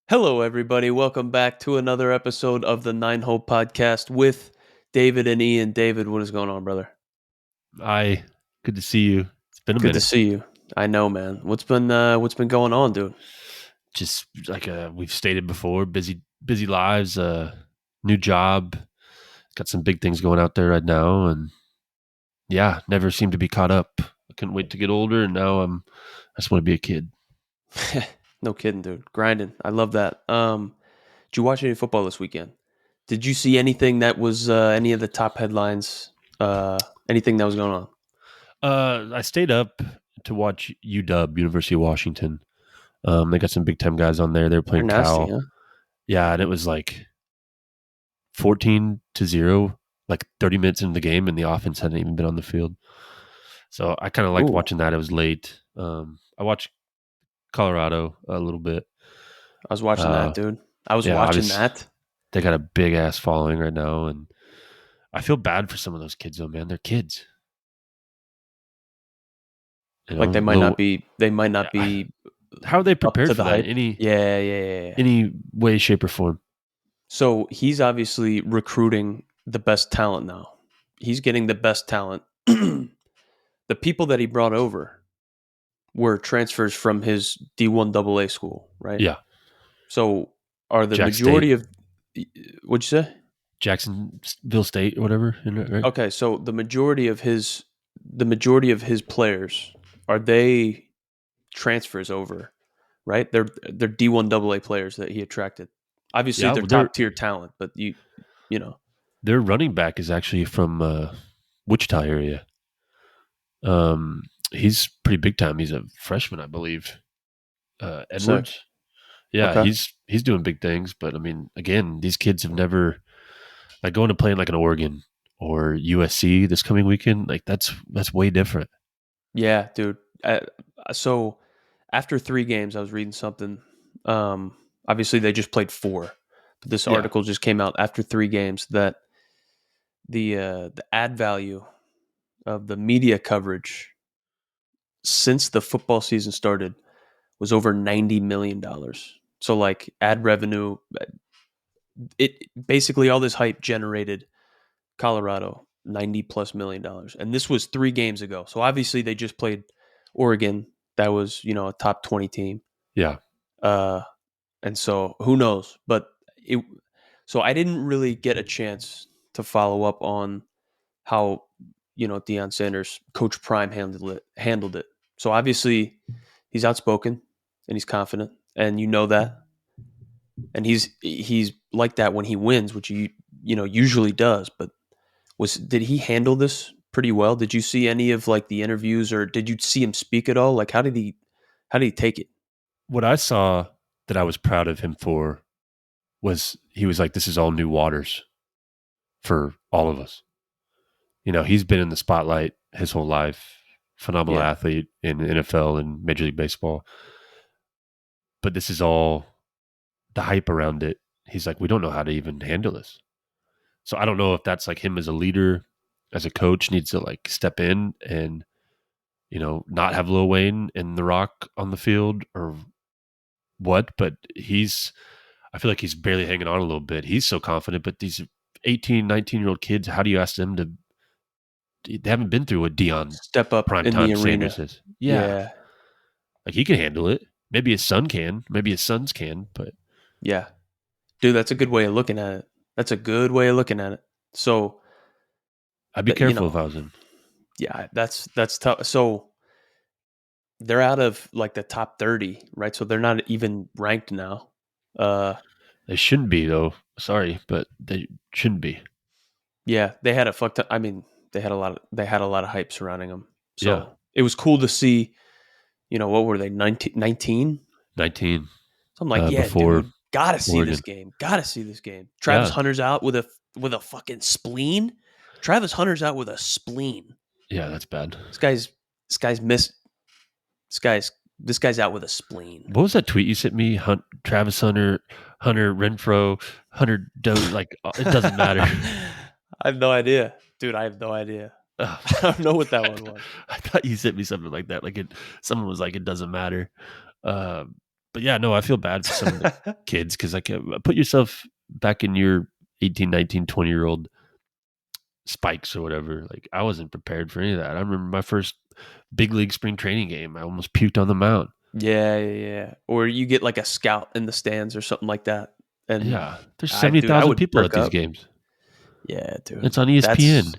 Hello, everybody. Welcome back to another episode of the Nine Hole Podcast with David and Ian. David, what is going on, brother? Hi, good to see you. It's been a Good to minute. see you. I know, man. What's been going on, dude? Just like we've stated before, busy lives, new job, got some big things going out there right now, and yeah, never seem to be caught up. I couldn't wait to get older, and now I just want to be a kid. No kidding, dude. Grinding. I love that. Did you watch any football this weekend? Did you see anything that was any of the top headlines? Anything that was going on? I stayed up to watch UW, University of Washington. They got some big time guys on there. They were They're playing nasty, Cal. huh? Yeah, and it was like 14-0, like 30 minutes into the game, and the offense hadn't even been on the field. So I kind of liked Ooh, watching that. It was late. I watched Colorado a little bit. I was watching Uh, that, dude. I was yeah, watching that. they got a big ass following right now, and I feel bad for some of those kids though, man. They're kids, Like they might not Little, be. They might not be how are they up to prepared for the that? hype. Yeah. Any way, shape, or form? So he's obviously recruiting the best talent now. He's getting the best talent. The people that he brought over were transfers from his D1 AA school, right? Yeah, So are the Jack State, majority of what'd you say? Jacksonville State, or whatever. Right? Okay, so the majority of his players are they transfers over, right? They're D1 AA players that he attracted. Obviously Yeah, they're well, top tier talent, but you know, their running back is actually from Wichita area. He's pretty big time. He's a freshman, I believe. sick. Edwards. Yeah, Okay. he's doing big things. But I mean, again, these kids have never like going to play in like an Oregon or USC this coming weekend. Like that's way different. Yeah, dude. So after 3 games, I was reading something. Obviously, they just played four, but this Yeah, article just came out after 3 games that the ad value of the media coverage since the football season started was over $90 million. So like ad revenue, it basically all this hype generated Colorado $90+ million, and this was 3 games ago. So obviously they just played Oregon. That was a top 20 team. yeah. Uh, and so who knows? But it. So I didn't really get a chance to follow up on how Deion Sanders, Coach Prime handled it. So obviously he's outspoken and he's confident, and you know that, and he's like that when he wins, which he usually does. But did he handle this pretty well? Did you see any of like the interviews, or did you see him speak at all? Like how did he take it? What I saw that I was proud of him for was he was like, "This is all new waters for all of us." He's been in the spotlight his whole life. Phenomenal Yeah. athlete in NFL and Major League Baseball, but this is all the hype around it. He's like, we don't know how to even handle this. So I don't know if that's like him as a leader, as a coach, needs to like step in and not have Lil Wayne and The Rock on the field or what. But I feel like he's barely hanging on a little bit. He's so confident, but these 18, 19-year-old kids, how do you ask them to? They haven't been through what Dion Step up in the primetime arena. Sanders is. Yeah, Yeah. like he can handle it. Maybe his son can. Maybe his sons can. But Yeah. Dude, that's a good way of looking at it. That's a good way of looking at it. So, I'd be you careful know, if I was him. yeah, that's tough. So they're out of like the top 30, right? So they're not even ranked now. Uh, They shouldn't be though. Sorry, but they shouldn't be. yeah, they had a fucked up. I mean, they had a lot of hype surrounding them. Yeah, So it was cool to see. What were they? 19? 19 So I'm like, yeah, before dude, gotta see this Oregon. game. Gotta see this game. Travis Yeah, Hunter's out with a fucking spleen. Travis Hunter's out with a spleen. yeah, that's bad. This guy's miss. This guy's out with a spleen. What was that tweet you sent me? Travis Hunter, Hunter Renfro, Hunter Doe. Like it doesn't matter. I have no idea, dude. I have no idea. Oh, I don't know what that one was. I thought you sent me something like that. Like someone was like, it doesn't matter. But But yeah, no, I feel bad for some of the kids because like put yourself back in your 18, 19, 20-year-old spikes or whatever. Like I wasn't prepared for any of that. I remember my first big league spring training game. I almost puked on the mound. Yeah, yeah, yeah. Or you get like a scout in the stands or something like that. And Yeah, there's dude, I 70,000 would people at perk these up. games. Yeah, dude. It's on That's ESPN.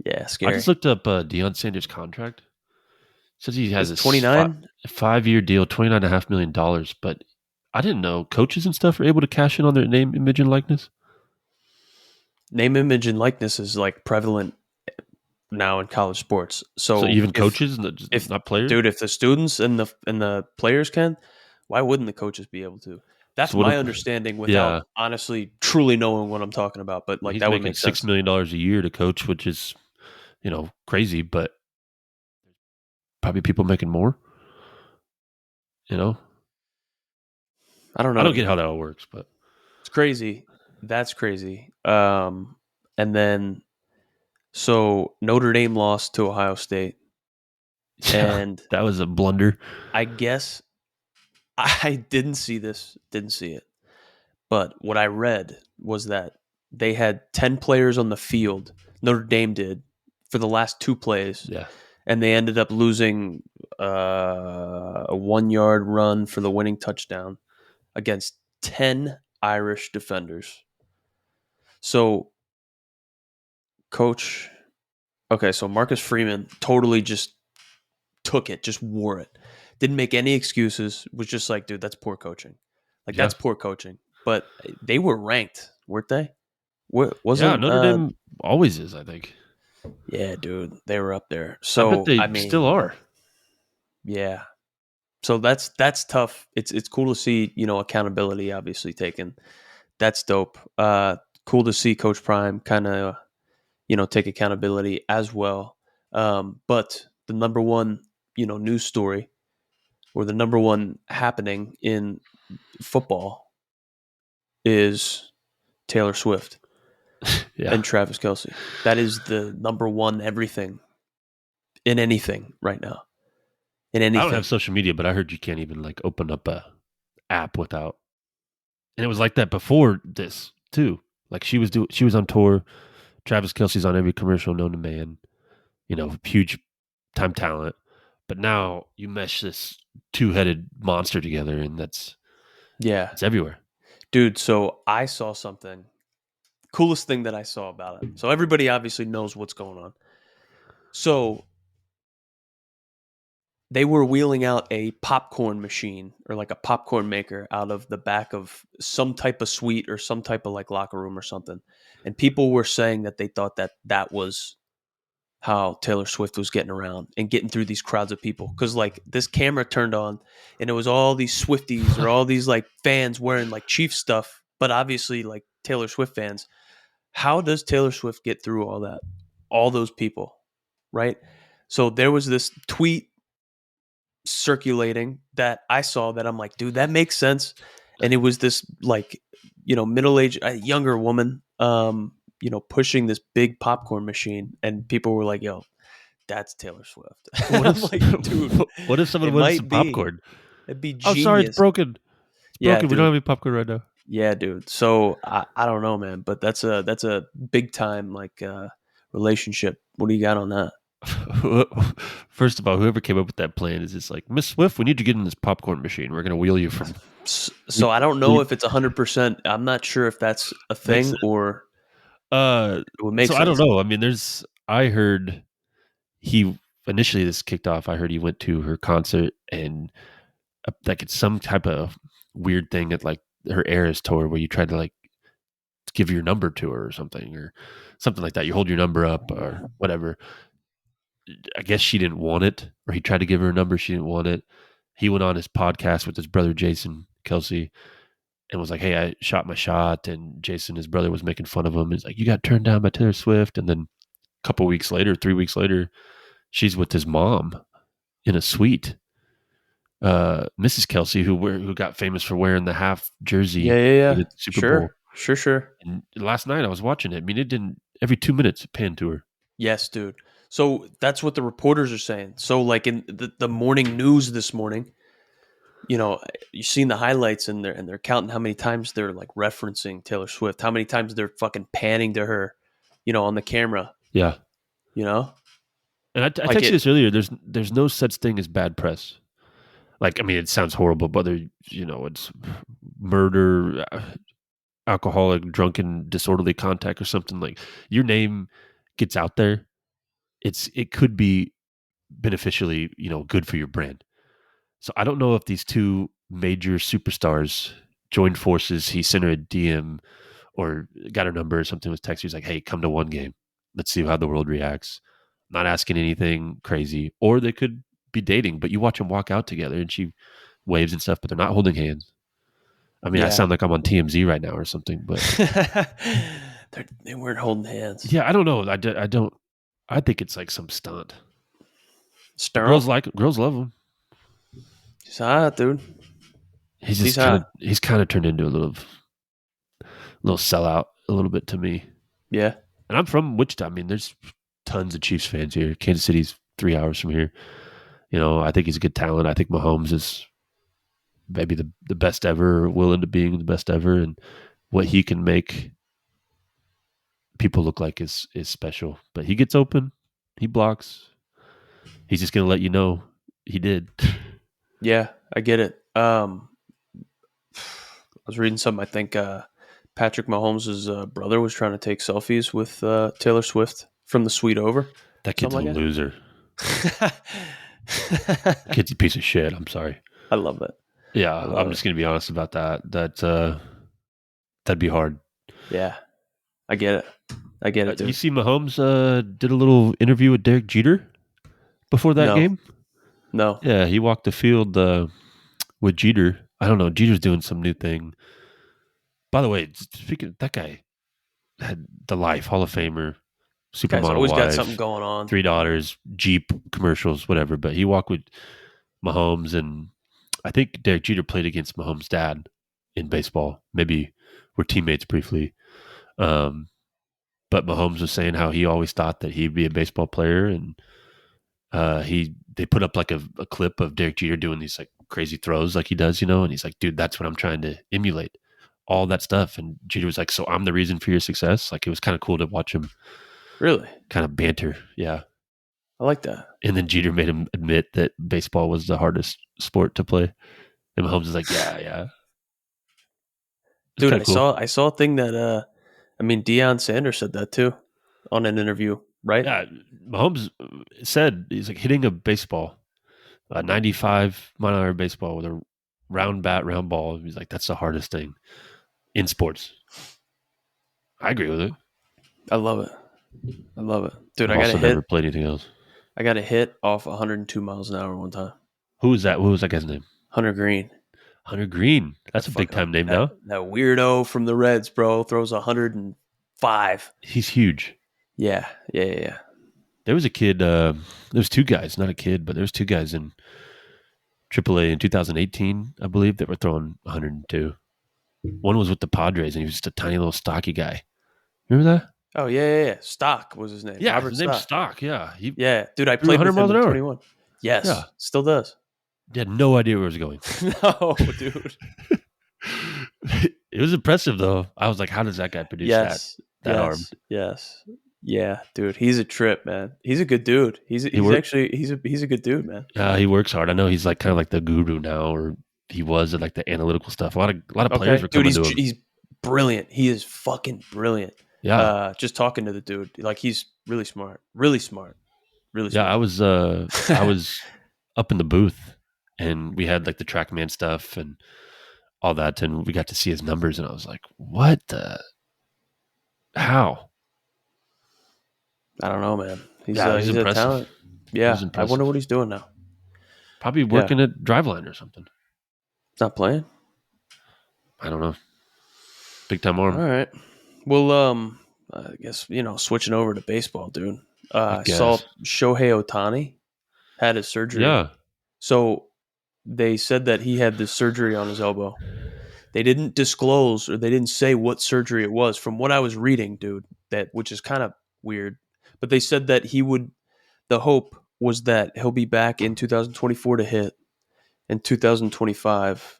yeah, I just scary. looked up Deion Sanders' contract. Says he has Is a 29? 5-year deal, $29.5 million. But I didn't know coaches and stuff are able to cash in on their name, image, and likeness. Name, image, and likeness is like prevalent now in college sports. So So even coaches, if not players. dude, if the students and the players can, why wouldn't the coaches be able to? That's So what? my understanding without Yeah, honestly truly knowing what I'm talking about. But like he's that would making make $6 sense. million a year to coach, which is crazy. But probably people making more. You know, I don't I know, don't get how dude. that all works, but It's crazy. That's crazy. And then so Notre Dame lost to Ohio State, yeah, and that was a blunder. I guess I didn't see this, didn't see it. But what I read was that they had 10 players on the field, Notre Dame did, for the last two plays, Yeah, and they ended up losing a 1 yard run for the winning touchdown against 10 Irish defenders. So, coach, okay, so Marcus Freeman totally just took it, just wore it. Didn't make any excuses, was just like, dude, that's poor coaching. Like, yeah, that's poor coaching. But they were ranked, weren't they? yeah. Wasn't Notre Dame always is, I think. yeah, dude, they were up there. I bet So I they still mean, are. yeah. So that's tough. It's cool to see, accountability obviously taken. That's dope. Cool to see Coach Prime kind of, take accountability as well. But the number one, news story or the number one happening in football is Taylor Swift Yeah, and Travis Kelsey. That is the number one everything in anything right now. In I don't have anything. social media, but I heard you can't even like open up a app without. And it was like that before this too. Like she was on tour. Travis Kelsey's on every commercial known to man. Huge time talent. But now you mesh this two-headed monster together, and Yeah. it's everywhere. Dude, so I saw something. Coolest thing that I saw about it. So everybody obviously knows what's going on. So they were wheeling out a popcorn machine or like a popcorn maker out of the back of some type of suite or some type of like locker room or something. And people were saying that they thought that that was how Taylor Swift was getting around and getting through these crowds of people. Cause like this camera turned on and it was all these Swifties or all these like fans wearing like Chief stuff, but obviously like Taylor Swift fans. How does Taylor Swift get through all that? All those people, right? So there was this tweet circulating that I saw that I'm like, dude, that makes sense. And it was this like, middle-aged, younger woman, pushing this big popcorn machine, and people were like, "Yo, that's Taylor Swift." And What I'm if like, dude, what if someone it wins some might be. popcorn? It'd be Oh, sorry, it's genius. broken. It's Yeah, broken. We don't have dude. any popcorn right now. Yeah, dude. So I don't know, man, but that's a big time like relationship. What do you got on that? First of all, whoever came up with that plan is just like, Miss Swift, we need to get in this popcorn machine. We're gonna wheel you from. So We, I don't know we if it's 100%. I'm not sure if that's a makes thing or uh. it would make So I don't sense. know. I mean, I heard he initially this kicked off. I heard he went to her concert and like it's some type of weird thing at like her Eras tour where you try to like give your number to her or something like that. You hold your number up or whatever. I guess she didn't want it, or he tried to give her a number. She didn't want it. He went on his podcast with his brother Jason Kelsey and was like, "Hey, I shot my shot." And Jason, his brother, was making fun of him. He's like, "You got turned down by Taylor Swift." And then a couple weeks later, 3 weeks later, she's with his mom in a suite. Mrs. Kelsey, who got famous for wearing the half Yeah, jersey yeah, for yeah. the Super Bowl. Sure. Sure, sure. And last night I was watching it. I mean, it didn't every 2 minutes it panned to her. Yes, dude. So that's what the reporters are saying. So like in the morning news this morning, you know, you've seen the highlights and they're counting how many times they're like referencing Taylor Swift, how many times they're fucking panning to her, on the camera, Yeah. you know, And I like texted you it. this earlier. There's no such thing as bad press. Like, I mean, it sounds horrible, but it's murder, alcoholic, drunken, disorderly contact or something. Like, your name gets out there. It could be beneficially, good for your brand. So I don't know if these two major superstars joined forces. He sent her a DM or got her number or something, was texting. He's like, hey, come to one game. Let's see how the world reacts. Not asking anything crazy. Or they could be dating, but you watch them walk out together and she waves and stuff, but they're not holding hands. I mean, I Yeah. sound like I'm on TMZ right now or something, but They weren't holding hands. yeah, I don't know. I don't. I think it's like some stunt. But Sterile. girls love him. She's hot, dude. He's She's just kind of hot. turned into a little sellout a little bit to me. Yeah. And I'm from Wichita. I mean, there's tons of Chiefs fans here. Kansas City's 3 hours from here. I think he's a good talent. I think Mahomes is maybe the best ever, will end up being the best ever, and what he can make people look like is special. But he gets open, he blocks. He's just gonna let you know he did. Yeah. I get it. I was reading something. I think Patrick Mahomes' brother was trying to take selfies with Taylor Swift from the suite over. That kid's a Something like loser. that. Kid's a piece of shit. I'm sorry. I love it. Yeah, I I'm love it. just gonna be honest about that. That'd be hard. Yeah. I get it. I get it, You dude. see, Mahomes did a little interview with Derek Jeter before that No. game. No. Yeah, he walked the field with Jeter. I don't know. Jeter's doing some new thing. By the way, speaking, that guy had the life Hall of Famer, Guy's supermodel always got something wife, going on. 3 daughters, Jeep commercials, whatever. But he walked with Mahomes, and I think Derek Jeter played against Mahomes' dad in baseball. Maybe were teammates briefly. Um, but Mahomes was saying how he always thought that he'd be a baseball player, and they put up like a clip of Derek Jeter doing these like crazy throws like he does, and he's like, dude, that's what I'm trying to emulate. All that stuff. And Jeter was like, so I'm the reason for your success. Like, it was kind of cool to watch him Really? kind of banter. Yeah. I like that. And then Jeter made him admit that baseball was the hardest sport to play. And Mahomes is like, yeah, yeah. It's Dude, kind I of cool. saw a thing that Deion Sanders said that too on an interview, right? Yeah. Mahomes said he's like hitting a baseball, a 95-mile-an-hour baseball with a round bat, round ball. He's like, that's the hardest thing in sports. I agree with it. I love it. I love it. Dude, I've also never played anything else. I got a hit off 102 miles an hour one time. Who was that? What was that guy's name? Hunter Green. Hunter Green. That's That a big fucking time name that, now. that weirdo from the Reds, bro, throws 105. He's huge. Yeah. Yeah, yeah, yeah. There was a kid. There was two guys, not a kid, but there was two guys in AAA in 2018, I believe, that were throwing 102. One was with the Padres, and he was just a tiny little stocky guy. Remember that? Oh, yeah, yeah, yeah. Stock was his name. Yeah, Robert his name's Stock. Stock. Yeah, he Yeah. Dude, I threw played 100 with miles him an in hour. 21. Yeah, Yes. Still does. he had no idea where it was going. No, dude. It was impressive, though. I was like, how does that guy produce Yes. that arm? Yes. Yes. Yeah, dude. He's a trip, man. He's a good dude. He's worked. actually he's a good dude, man. He works hard. I know he's like kind of like the guru now, or he was at like the analytical stuff. A lot of players Okay. were Dude, coming to him. he's brilliant. He is fucking brilliant. Yeah, Just talking to the dude. Like, he's really smart. Really smart. Really yeah. smart. I was up in the booth, and we had like the TrackMan stuff and all that, and we got to see his numbers, and I was like, what the? How? I don't know, man. He's Yeah, it was he's a impressive. talent. It was Yeah. I wonder impressive. what he's doing now. Probably Yeah. working at Driveline or something. He's not playing. I don't know. Big time All arm. right. Well, I guess, switching over to baseball, dude. I I saw guess. Shohei Ohtani had his surgery. Yeah. So they said that he had this surgery on his elbow. They didn't disclose, or they didn't say what surgery it was. From what I was reading, dude, which is kind of weird. But they said that the hope was that he'll be back in 2024 to hit, in 2025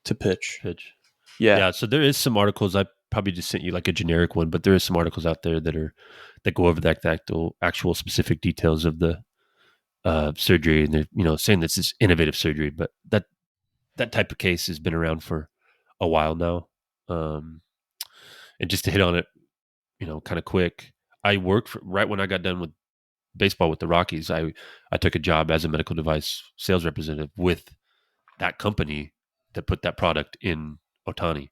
to pitch. pitch. Yeah, Yeah, so there is some articles. I probably just sent you like a generic one, but there is some articles out there that go over the actual specific details of the surgery, and they're saying this is innovative surgery, but that type of case has been around for a while now. Um, and just to hit on it, kind of quick, I worked right when I got done with baseball with the Rockies. I took a job as a medical device sales representative with that company that put that product in Otani.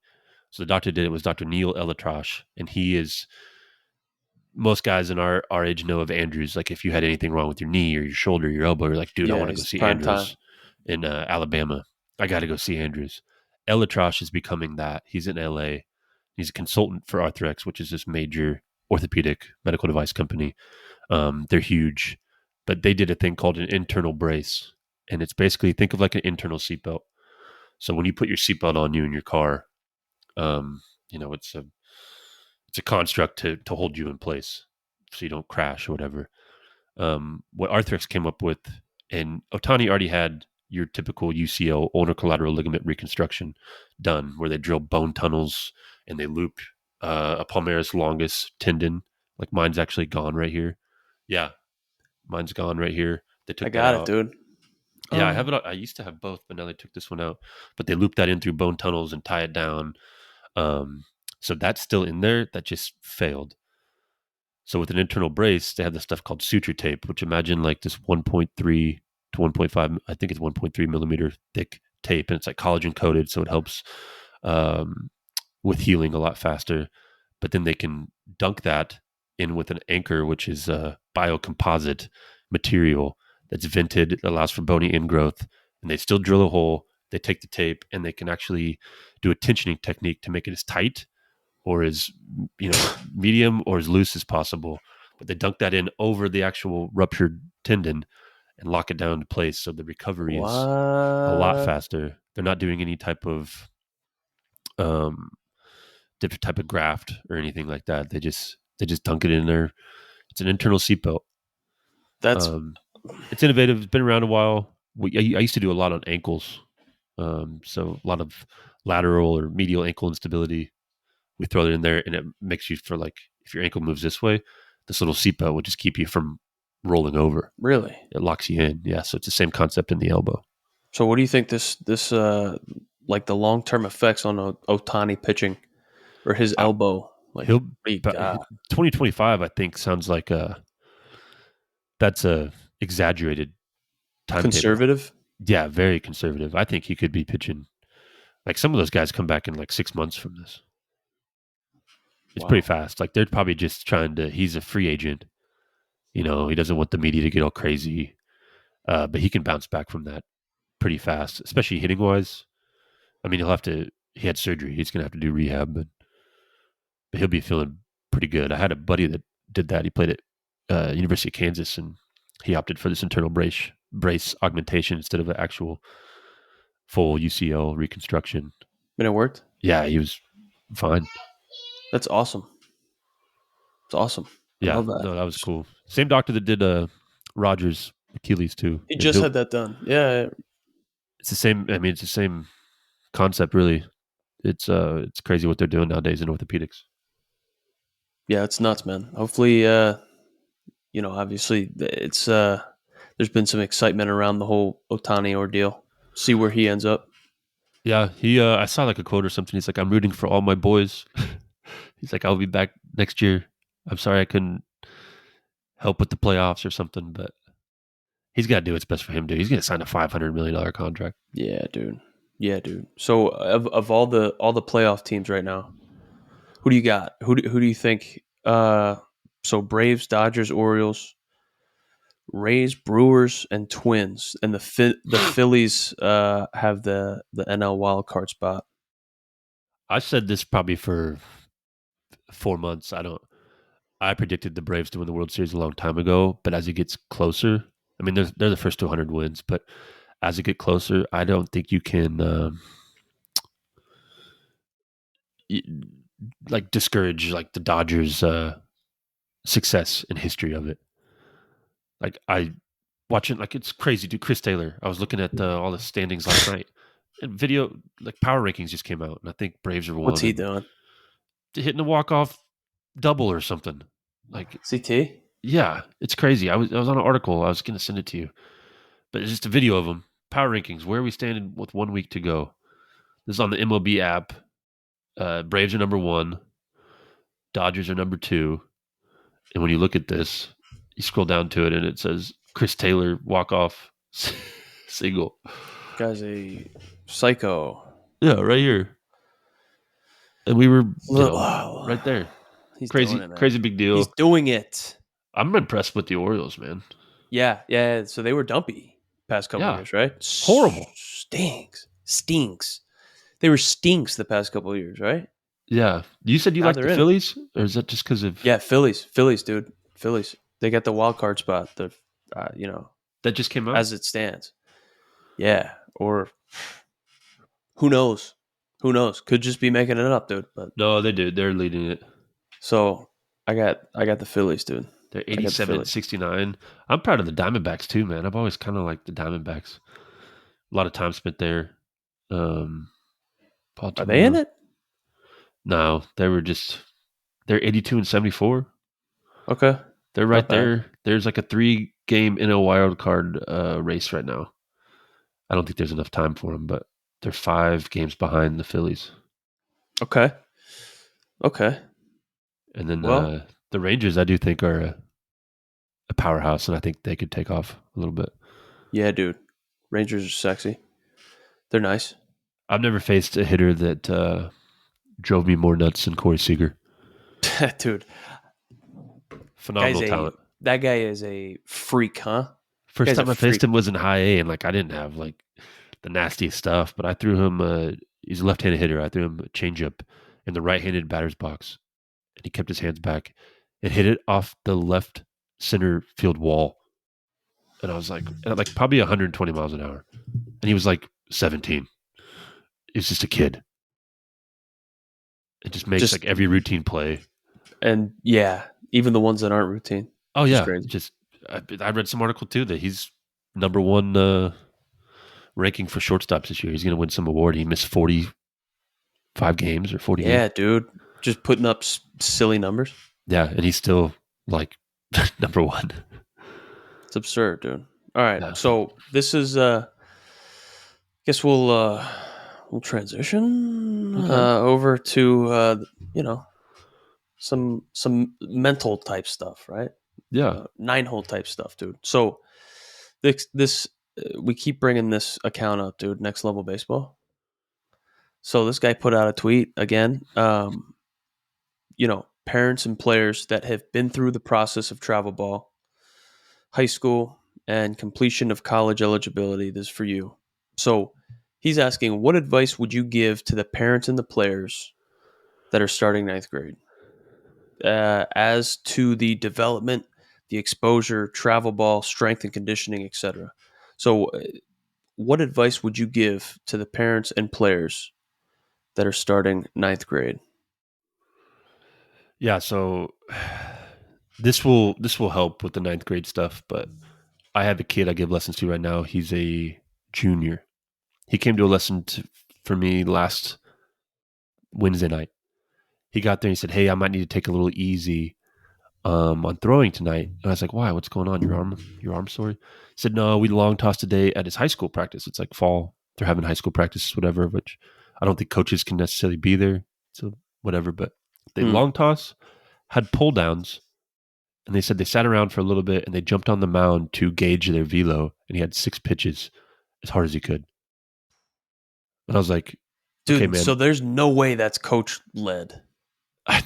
So the doctor did it was Dr. Neil Elatrosh, and he is most guys in our age know of Andrews. Like if you had anything wrong with your knee or your shoulder, or your elbow, you're like, dude, I yeah, want to go he's see prime time. Andrews in Alabama. I got to go see Andrews. Elatrosh is becoming that. He's in LA. He's a consultant for Arthrex, which is this major orthopedic medical device company. They're huge, but they did a thing called an internal brace, and it's basically think of like an internal seatbelt. So when you put your seatbelt on you in your car, um, it's a construct to hold you in place so you don't crash or whatever. What Arthrex came up with, and Otani already had your typical UCL, ulnar collateral ligament reconstruction, done, where they drill bone tunnels and they loop a palmaris longus tendon. Like mine's actually gone right here. Yeah, mine's gone right here. They I took that got it, out. dude. Yeah, I have Oh, it. I used to have both, but now they took this one out. But they loop that in through bone tunnels and tie it down. Um, so that's still in there. That just failed. So with an internal brace, they have this stuff called suture tape, which imagine like this 1.3 to 1.5, I think it's 1.3 millimeter thick tape, and it's like collagen coated, so it helps um, with healing a lot faster. But then they can dunk that in with an anchor, which is a biocomposite material that's vented, that allows for bony ingrowth, and they still drill a hole. They take the tape and they can actually do a tensioning technique to make it as tight or as medium or as loose as possible. But they dunk that in over the actual ruptured tendon and lock it down to place, so the recovery is a lot what? faster. They're not doing any type of um, different type of graft or anything like that. They just dunk it in there. It's an internal seatbelt. That's Um, it's innovative. It's been around a while. I used to do a lot on ankles, so a lot of lateral or medial ankle instability. We throw it in there, and it makes you for like if your ankle moves this way, this little seatbelt will just keep you from rolling over. really. It locks you in. Yeah, so it's the same concept in the elbow. So, what do you think this like the long term effects on Otani pitching or his I, elbow? Like, he'll what do you but got? 2025. I think sounds like that's a exaggerated timetable. Conservative? Yeah, very conservative. I think he could be pitching like some of those guys come back in like 6 months from this. It's pretty Wow. fast. Like they're probably just trying to. He's a free agent. He doesn't want the media to get all crazy, but he can bounce back from that pretty fast, especially hitting wise. I mean, he'll have to. He had surgery. He's gonna have to do rehab, but he'll be feeling pretty good. I had a buddy that did that. He played at University of Kansas, and he opted for this internal brace augmentation instead of an actual full UCL reconstruction. And it worked? Yeah, he was fine. That's awesome. It's awesome. I Yeah, love that. no, that was cool. Same doctor that did Rogers Achilles too, He and just he'll. had that done. Yeah. It's the same. I mean, it's the same concept, really. It's crazy what they're doing nowadays in orthopedics. Yeah, it's nuts, man. Hopefully, obviously it's there's been some excitement around the whole Otani ordeal. See where he ends up. Yeah, he. I saw like a quote or something. He's like, "I'm rooting for all my boys." He's like, "I'll be back next year. I'm sorry I couldn't help with the playoffs or something, but he's got to do what's best for him, dude. He's going to sign a $500 million contract." Yeah, dude. Yeah, dude. So of all the playoff teams right now, who do you got? Who do you think? So Braves, Dodgers, Orioles, Rays, Brewers, and Twins, and the Phillies have the NL wild card spot. I said this probably for 4 months. I predicted the Braves to win the World Series a long time ago, but as it gets closer, I mean, they're the first to 100 wins, but as it get closer, I don't think you can y- like discourage like the Dodgers' success and history of it. Like I watching like it's crazy, dude. Chris Taylor. I was looking at all the standings last night. And video like power rankings just came out, and I think Braves are What's one he and doing? hitting a walk off double or something. Like, CT? yeah, it's crazy. I was on an article. I was gonna send it to you, but it's just a video of him. Power rankings. Where are we standing with 1 week to go? This is on the MLB app. Braves are number one. Dodgers are number two. And when you look at this, you scroll down to it, and it says Chris Taylor walk off single. Guy's a psycho. Yeah, right here. And we were, Oh, right there. he's doing Crazy, it, man. crazy big He's deal. doing it. I'm impressed with the Orioles, man. Yeah, yeah. So they were dumpy past couple of Yeah, years, right? horrible. Stinks. They were stinks the past couple of years, right? Yeah. You said you Now like the they're in it. Phillies, or is that just because of Yeah, Phillies, dude, Phillies. They got the wild card spot. The, that just came out? as it stands. Yeah, or who knows? Who knows? Could just be making it up, dude. But No, they do. They're leading it. so I got the Phillies, dude. They're I got the 87 and Phillies. 69. I'm proud of the Diamondbacks too, man. I've always kind of liked the Diamondbacks. A lot of time spent there. Um, Are they in Baltimore. it? No, they're 82 and 74. Okay, They're not right bad. there. There's like a 3 game in a wild card race right now. I don't think there's enough time for them, but they're 5 games behind the Phillies. Okay, okay. And then Well, the Rangers, I do think, are a powerhouse, and I think they could take off a little bit. yeah, dude. Rangers are sexy. They're nice, I've never faced a hitter that drove me more nuts than Corey Seager. dude. Guy's Phenomenal a talent. that guy is a freak, huh? First Guy's a time I faced freak. him was in high A, and like I didn't have like the nastiest stuff, but I threw him. He's a left-handed hitter. I threw him a changeup in the right-handed batter's box, and he kept his hands back and hit it off the left center field wall. And I was like, at like probably 120 miles an hour, and he was like 17. He's just a kid. It just makes Just like every routine play. and yeah, even the ones that aren't routine. Oh Just yeah, crazy. just I read some article too that he's number one ranking for shortstops this year. He's going to win some award. He missed 45 games or 40 games. Yeah, dude. Just putting up silly numbers. Yeah, and he's still like number one. It's absurd, dude. All right. Yeah. So this is guess we'll transition Okay. over to you know, some mental type stuff, right? Yeah. 9-hole type stuff, dude. So this we keep bringing this account up, dude. Next Level Baseball. So this guy put out a tweet again. Parents and players that have been through the process of travel ball, high school, and completion of college eligibility. This is for you. So he's asking, what advice would you give to the parents and the players that are starting ninth grade as to the development, the exposure, travel ball, strength and conditioning, etc.? So, what advice would you give to the parents and players that are starting ninth grade? Yeah. So this will help with the ninth grade stuff, but I have a kid I give lessons to right now. He's a junior. He came to a lesson for me last Wednesday night. He got there and he said, "Hey, I might need to take a little easy on throwing tonight." And I was like, "Why? What's going on? Your arm sore?" He said, "No, we long tossed today at his high school practice. It's like fall. They're having high school practice, whatever, which I don't think coaches can necessarily be there. So whatever, but they Hmm. long toss, had pull downs, and they said they sat around for a little bit and they jumped on the mound to gauge their velo, and he had 6 pitches as hard as he could." And I was like, "Okay, Dude, man, so there's no way that's coach led. I,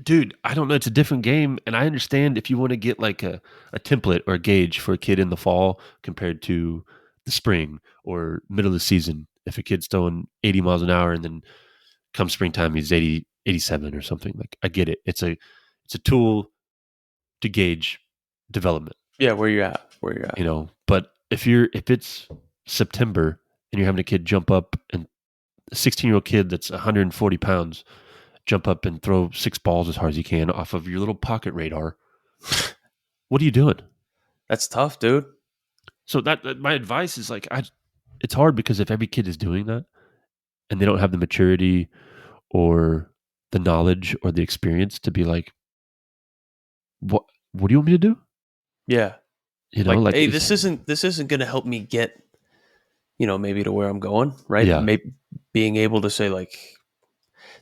dude, I don't know. It's a different game, and I understand if you want to get like a template or a gauge for a kid in the fall compared to the spring or middle of the season. If a kid's throwing 80 miles an hour and then come springtime he's 80, 87 or something, like I get it. It's a tool to gauge development, Yeah, where you at? Where you at? But if it's September and you're having a kid jump up and a 16-year-old kid that's 140 pounds jump up and throw 6 balls as hard as you can off of your little pocket radar. What are you doing? That's tough, dude. So my advice is like, it's hard because if every kid is doing that and they don't have the maturity or the knowledge or the experience to be like, what what do you want me to do? Yeah. You know, Like, like hey, it's this isn't going to help me get, maybe to where I'm going, right? yeah, Maybe being able to say like,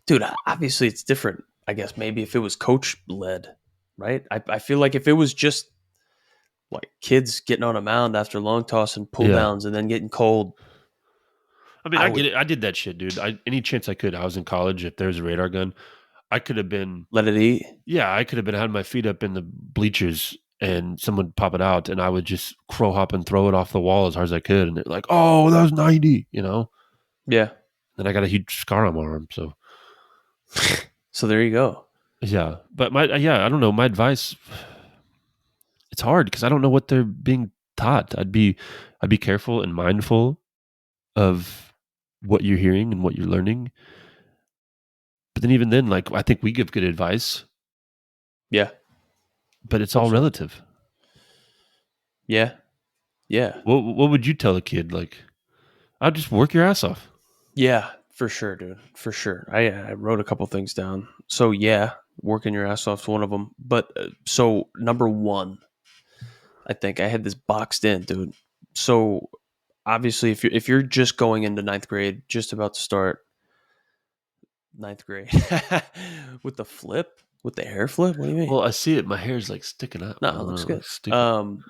dude, obviously it's different. I guess maybe if it was coach led, right? I feel like if it was just like kids getting on a mound after long toss and pull yeah. downs and then getting cold, I mean, I I would get it. I did that shit, dude. Any chance I could. I was in college. If there's a radar gun, I could have been. let it eat. Yeah, I could have been had my feet up in the bleachers and someone would pop it out, and I would just crow hop and throw it off the wall as hard as I could, and they're like, "Oh, that was 90," you know. Yeah. Then I got a huge scar on my arm, so So there you go. yeah. But I don't know. My advice, it's hard because I don't know what they're being taught. I'd be careful and mindful of what you're hearing and what you're learning. But then even then, like I think we give good advice, Yeah. but it's Hope all so. relative. Yeah. Yeah. What would you tell a kid? Like, I'll just work your ass off. Yeah. For sure, dude. For sure. I wrote a couple things down. So yeah, working your ass off is one of them. But so number one, I think I had this boxed in, dude. So obviously, if you're just going into ninth grade, just about to start ninth grade, with the flip, with the hair flip, what do you mean? Well, I see it. My hair's like sticking up. No, I it don't looks know, good. like stupid.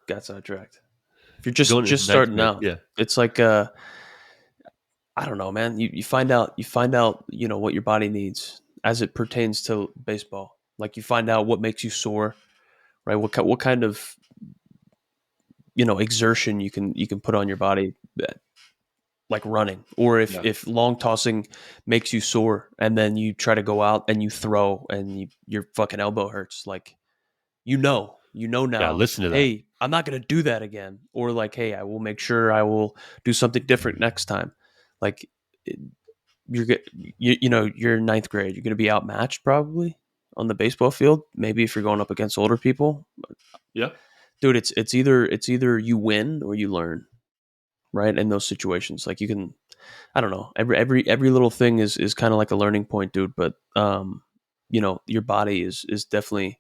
Got sidetracked. If you're Going just into ninth starting grade. out, Yeah. it's like I don't know, man. You find out what your body needs as it pertains to baseball. Like you find out what makes you sore, right? What kind of exertion you can put on your body, like running, or if Yeah. if long tossing makes you sore, and then you try to go out and you throw and your fucking elbow hurts. Like Yeah. now, Listen to that. hey, I'm not going to do that again. Or like, hey, I will make sure I will do something different next time. Like you're get you're in ninth grade. You're going to be outmatched probably on the baseball field. Maybe if you're going up against older people, Yeah. dude, it's either you win or you learn, right? In those situations, like you can, I don't know, every little thing is kind of like a learning point, dude. But your body is definitely,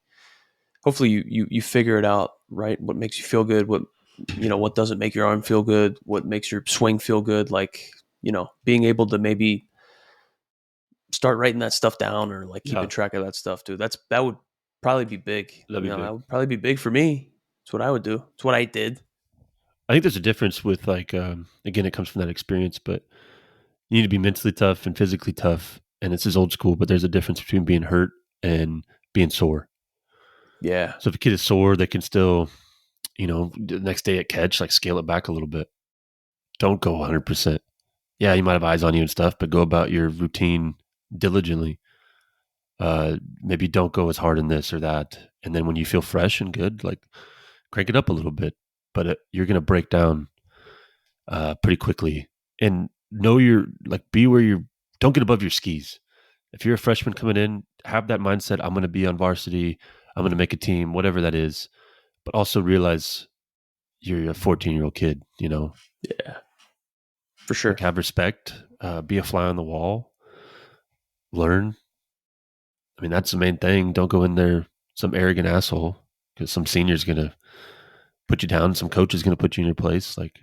hopefully you figure it out, right? What makes you feel good, what doesn't make your arm feel good, what makes your swing feel good, like being able to maybe start writing that stuff down or like keeping Yeah. track of that stuff, dude. That would probably be big. That'd be That big. would probably be big for me. It's what I would do. It's what I did. I think there's a difference with like, again, it comes from that experience, but you need to be mentally tough and physically tough. And this is old school, but there's a difference between being hurt and being sore. Yeah. So if a kid is sore, they can still, the next day at catch, like scale it back a little bit. Don't go 100%. Yeah, you might have eyes on you and stuff, but go about your routine diligently. Maybe don't go as hard in this or that. And then when you feel fresh and good, like crank it up a little bit. But you're going to break down pretty quickly. And know your, like, be where you're, don't get above your skis. If you're a freshman coming in, have that mindset. I'm going to be on varsity. I'm going to make a team, whatever that is. But also realize you're a 14-year-old kid, Yeah. For like sure. have respect, be a fly on the wall, learn. I mean, that's the main thing. Don't go in there some arrogant asshole because some senior's going to put you down. Some coach is going to put you in your place. Like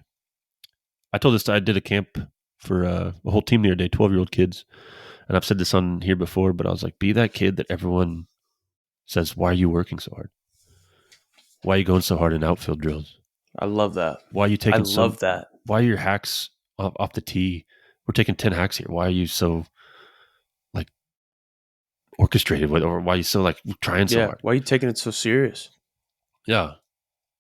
I told this, I did a camp for a whole team the other day, 12-year-old kids. And I've said this on here before, but I was like, be that kid that everyone says, why are you working so hard? Why are you going so hard in outfield drills? I love that. Why are you I taking love that. why are your hacks off the tee? We're taking 10 hacks here. Why are you so like orchestrated with, or why are you so like trying so Yeah. hard? Why are you taking it so serious? Yeah.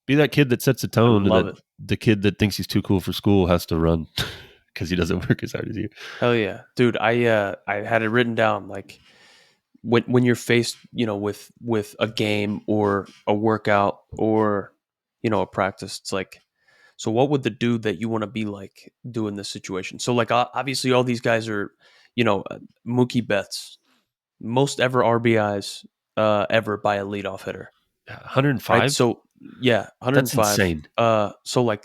Be that kid that sets the I tone and love that it. the kid that thinks he's too cool for school has to run because he doesn't work as hard as you. Hell yeah, dude. I had it written down, like when you're faced, with a game or a workout or a practice. It's like, so what would the dude that you want to be like do in this situation? So like obviously all these guys are, Mookie Betts, most ever RBIs ever by a leadoff hitter, Yeah, right? 105. So Yeah, That's 105. insane. So like,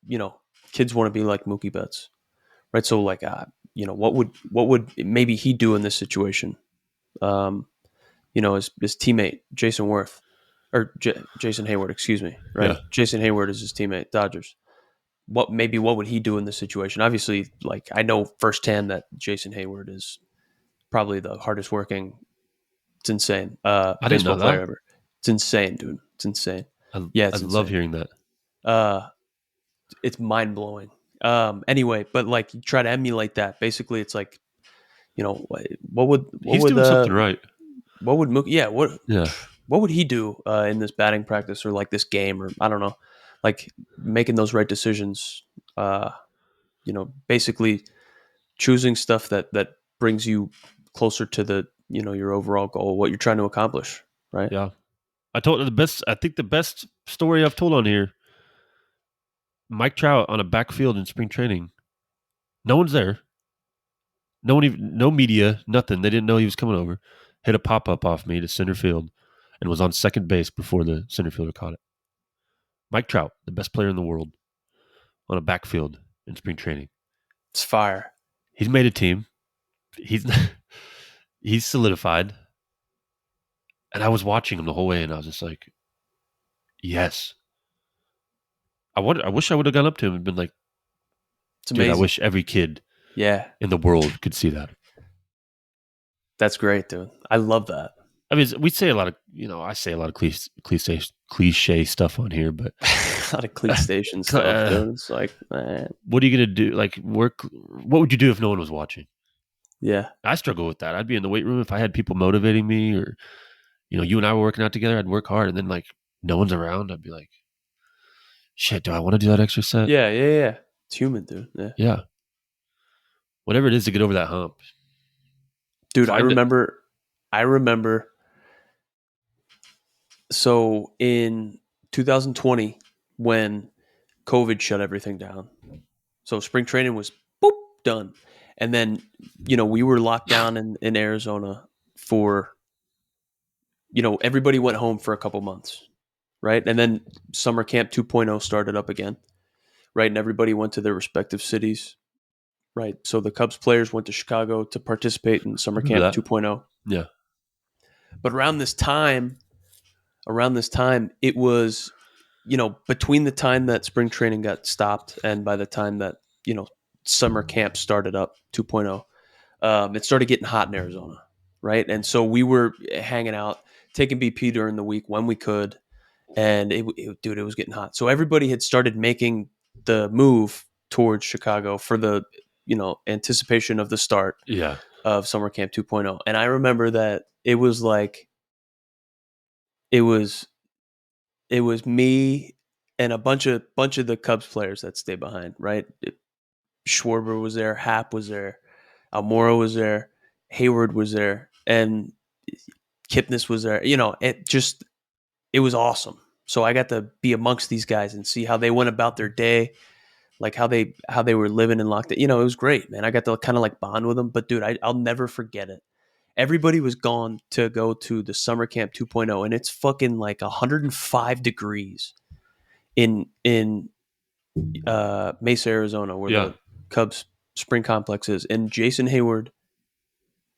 you know, kids want to be like Mookie Betts, right? So like, what would maybe he do in this situation? Um, his teammate Jason Worth or Jason Hayward, excuse me, right? Yeah. Jason Hayward is his teammate, Dodgers. What would he do in this situation? Obviously, like I know firsthand that Jason Hayward is probably the hardest working. It's insane. I didn't Baseball know player that. ever. It's insane, dude. It's insane. I, Yeah, I it's love insane. hearing that. Uh, it's mind blowing. Anyway, but like you try to emulate that. Basically, it's like what would what He's would doing uh something right. what would Mookie? Yeah, Yeah. what would he do in this batting practice or like this game or I don't know, like making those right decisions. Basically choosing stuff that brings you closer to the your overall goal, what you're trying to accomplish, right? Yeah. I told the best. I think the best story I've told on here. Mike Trout on a backfield in spring training. No one's there. No one even, no media, nothing. They didn't know he was coming over. Hit a pop up off me to center field, and was on second base before the center fielder caught it. Mike Trout, the best player in the world, on a backfield in spring training. It's fire. He's made a team. He's he's solidified. And I was watching him the whole way, and I was just like, yes. I wish I would have gone up to him and been like, It's dude, I amazing. wish every kid Yeah, in the world could see that. that's great, dude. I love that. I mean, we say a lot of, I say a lot of cliche stuff on here, but A lot of cleat station stuff, dude. It's like, man, what are you going to do? Like, work, what would you do if no one was watching? yeah, I struggle with that. I'd be in the weight room if I had people motivating me, or, you and I were working out together, I'd work hard, and then, like, no one's around. I'd be like, shit, do I want to do that extra set? yeah, yeah, yeah. It's human, dude. Yeah, Yeah. Whatever it is to get over that hump. dude. I Find it. remember. I remember. So in 2020, when COVID shut everything down, so spring training was boop done, and then we were locked down in Arizona for everybody went home for a couple months, right? And then summer camp 2.0 started up again, right? And everybody went to their respective cities, right? So the Cubs players went to Chicago to participate in I summer remember camp that. 2.0. Yeah. But around this time, it was, between the time that spring training got stopped and by the time that, summer camp started up 2.0, it started getting hot in Arizona, right? And so we were hanging out, taking BP during the week when we could, and dude, it was getting hot. So everybody had started making the move towards Chicago for the, anticipation of the start Yeah. of summer camp 2.0. And I remember that it was like it was it was me and a bunch of the Cubs players that stayed behind, right? Schwarber was there, Happ was there, Almora was there, Hayward was there, and Kipnis was there. It was awesome. So I got to be amongst these guys and see how they went about their day, like how they were living and locked. It was great, man. I got to kind of like bond with them. But dude, I'll never forget it. Everybody was gone to go to the summer camp 2.0, and it's fucking like 105 degrees in Mesa, Arizona, where Yeah. the Cubs spring complex is, and Jason Hayward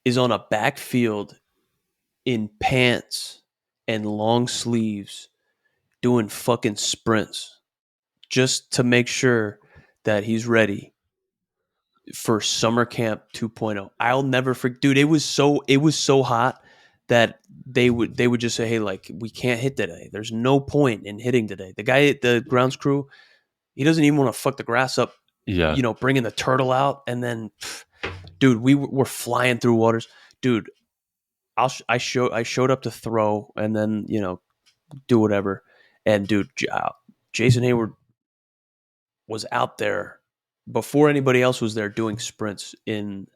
is on a backfield in pants and long sleeves doing fucking sprints just to make sure that he's ready for summer camp 2.0. I'll never forget, dude. It was so hot that they would just say, "Hey, like we can't hit today. There's no point in hitting today." The guy, the grounds crew, he doesn't even want to fuck the grass up. Yeah. Bringing the turtle out, and then, dude, we were flying through waters, dude. I showed up to throw, and then do whatever, and dude, Jason Hayward was out there before anybody else was there doing sprints in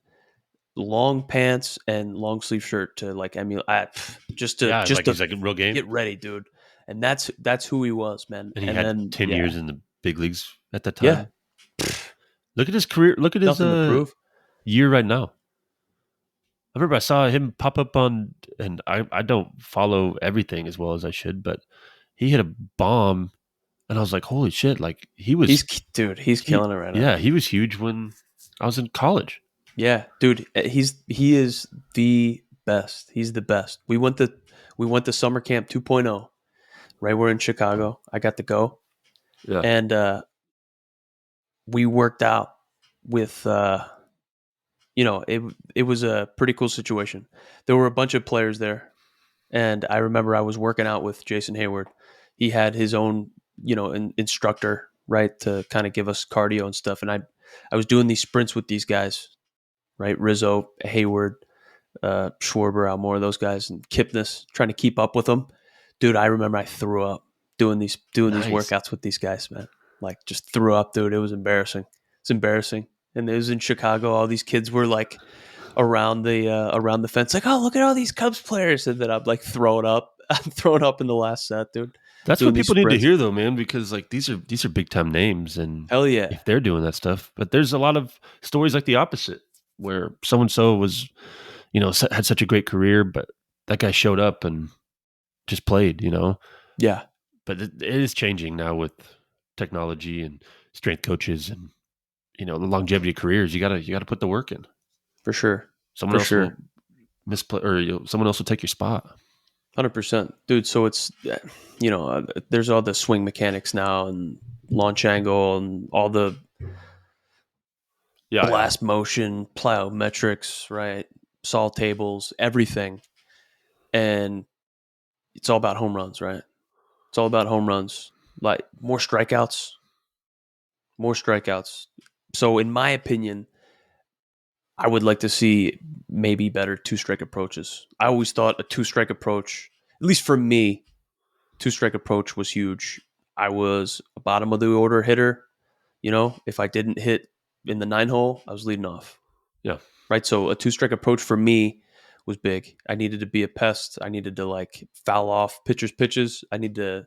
long pants and long sleeve shirt to like emulate, just to Yeah. just Like to he's like a real game. get ready, dude. And that's who he was, man. And he And had then 10 yeah, years in the big leagues at that yeah, time. Look at his career. Look at his nothing to prove. year right now. I remember I saw him pop up on, and I don't follow everything as well as I should, but he hit a bomb, and I was like, holy shit! Like He's killing it right now. he was huge when I was in college. Yeah, dude, he is the best. He's the best. We went to summer camp 2.0. Right, we're in Chicago. I got to go, Yeah, and we worked out with it was a pretty cool situation. There were a bunch of players there, and I remember I was working out with Jason Hayward. He had his own instructor, right, to kind of give us cardio and stuff, and I was doing these sprints with these guys, right, Rizzo, Hayward, Schwarber, Almore, those guys, and Kipnis, trying to keep up with them. Dude, I remember I threw up doing these nice. workouts with these guys, man. Like, just threw up, dude. It was embarrassing. It's embarrassing. And it was in Chicago. All these kids were like around the fence, like, oh, look at all these Cubs players, and then I'm like throwing up. I'm throwing up in the last set, dude. That's Doing what these people need to sprints. hear, though, man, because like these are big time names, and Hell yeah, if they're doing that stuff, but there's a lot of stories like the opposite, where so and so was, had such a great career, but that guy showed up and just played, yeah, But it is changing now with technology and strength coaches and the longevity of careers. You gotta put the work in. for sure, Someone for else will sure. misplay, or someone else will take your spot. 100%, dude. So it's there's all the swing mechanics now and launch angle and all the Yeah, yeah, blast motion, plyometrics, right? Saw tables, everything, and it's all about home runs, right? It's all about home runs. Like more strikeouts. So in my opinion, I would like to see maybe better two strike approaches. I always thought a two strike approach, at least for me, two strike approach was huge. I was a bottom of the order hitter. If I didn't hit in the 9 hole, I was leading off. yeah, Right. So a two strike approach for me was big. I needed to be a pest. I needed to like foul off pitchers' pitches. I need to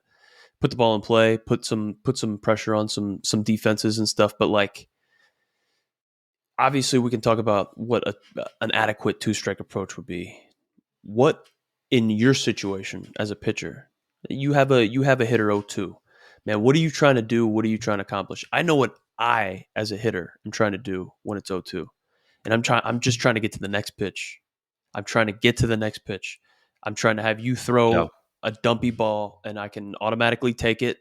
put the ball in play, put some pressure on some defenses and stuff. But like obviously we can talk about what an adequate two strike approach would be. What in your situation as a pitcher, you have a hitter 0-2. Man, what are you trying to do? What are you trying to accomplish? I know what I as a hitter am trying to do when it's 0-2. And I'm just trying to get to the next pitch. I'm trying to get to the next pitch. I'm trying to have you yeah, throw a dumpy ball and I can automatically take it.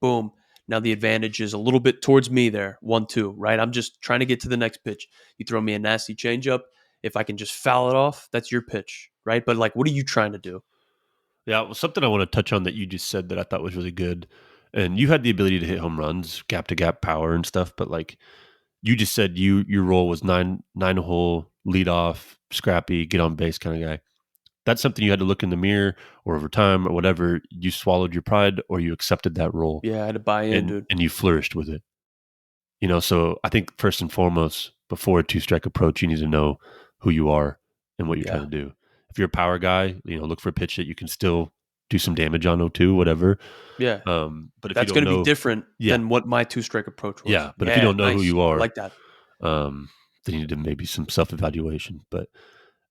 Boom. Now the advantage is a little bit towards me there, 1-2, right? I'm just trying to get to the next pitch. You throw me a nasty changeup. If I can just foul it off, that's your pitch, right? But like, what are you trying to do? yeah. Well, something I want to touch on that you just said that I thought was really good, and you had the ability to hit home runs, gap to gap power and stuff, but like you just said, your role was nine hole lead off, scrappy, get on base kind of guy. That's something you had to look in the mirror, or over time or whatever, you swallowed your pride or you accepted that role, Yeah, I had to buy in, and dude. you flourished with it. So I think first and foremost, before a two strike approach, you need to know who you are and what you're trying Yeah. to do. If you're a power guy, look for a pitch that you can still do some damage on 0-2, whatever. Yeah. But if you That's don't going to be know, different yeah, than what my two strike approach was. yeah. But if you Yeah. don't know who Nice. you I are, like that. then you need to maybe some self evaluation. But